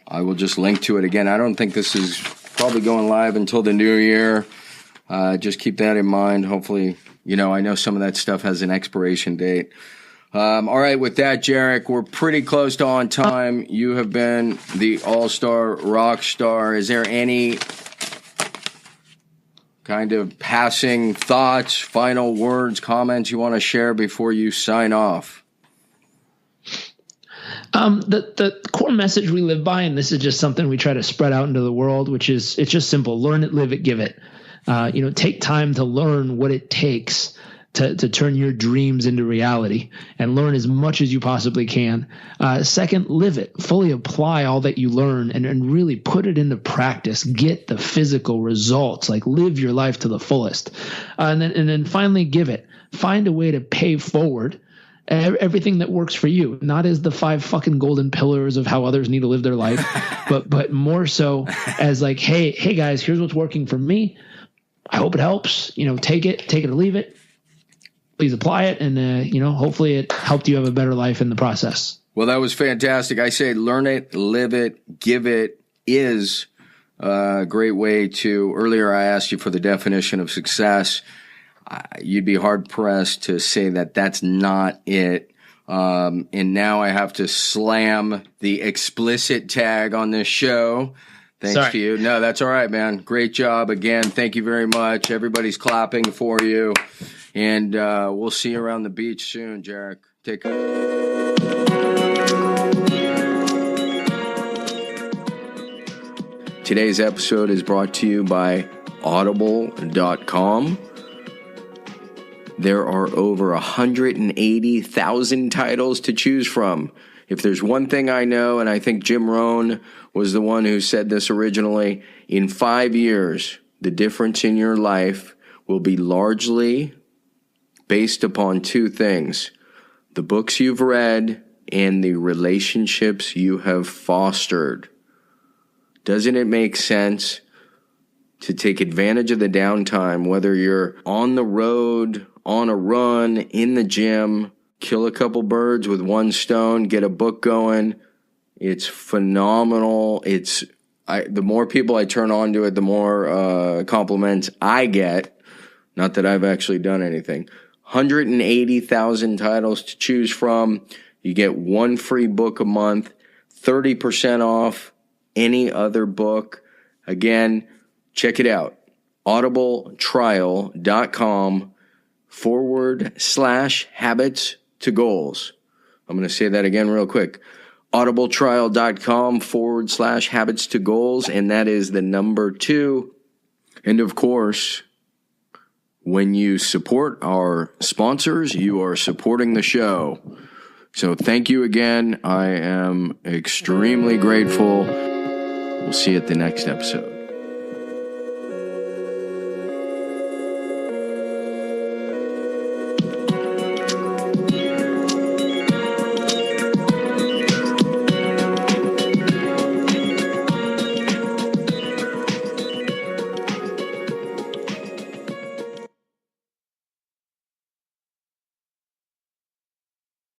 [SPEAKER 3] I will just link to it again. I don't think this is probably going live until the new year. Just keep that in mind. Hopefully, I know some of that stuff has an expiration date. All right, with that, Jairek, we're pretty close to on time. You have been the all-star rock star. Is there any kind of passing thoughts, final words, comments you want to share before you sign off?
[SPEAKER 1] The core message we live by, and this is just something we try to spread out into the world, which is, it's just simple. Learn it, live it, give it. Take time to learn what it takes to turn your dreams into reality, and learn as much as you possibly can. Second, live it. Fully apply all that you learn and really put it into practice. Get the physical results, like live your life to the fullest. And then finally, give it. Find a way to pay forward everything that works for you, not as the 5 fucking golden pillars of how others need to live their life, but more so as like, hey guys, here's what's working for me. I hope it helps. Take it or leave it. Please apply it, and hopefully it helped you have a better life in the process.
[SPEAKER 3] Well, that was fantastic. I say learn it, live it, give it is a great way to. Earlier, I asked you for the definition of success. You'd be hard pressed to say that that's not it. And now I have to slam the explicit tag on this show. Thanks to you. No, that's all right, man. Great job again. Thank you very much. Everybody's clapping for you. And we'll see you around the beach soon, Jairek. Take care. Today's episode is brought to you by Audible.com. There are over 180,000 titles to choose from. If there's one thing I know, and I think Jim Rohn was the one who said this originally, in 5 years, the difference in your life will be largely based upon 2 things: the books you've read and the relationships you have fostered. Doesn't it make sense to take advantage of the downtime, whether you're on the road, on a run, in the gym, kill a couple birds with one stone, get a book going? It's phenomenal. The more people I turn on to it, the more compliments I get. Not that I've actually done anything. 180,000 titles to choose from. You get 1 free book a month, 30% off any other book. Again, check it out. audibletrial.com/habits to goals. I'm going to say that again real quick. audibletrial.com/habits to goals. And that is the number 2. And of course, when you support our sponsors, you are supporting the show. So thank you again. I am extremely grateful. We'll see you at the next episode.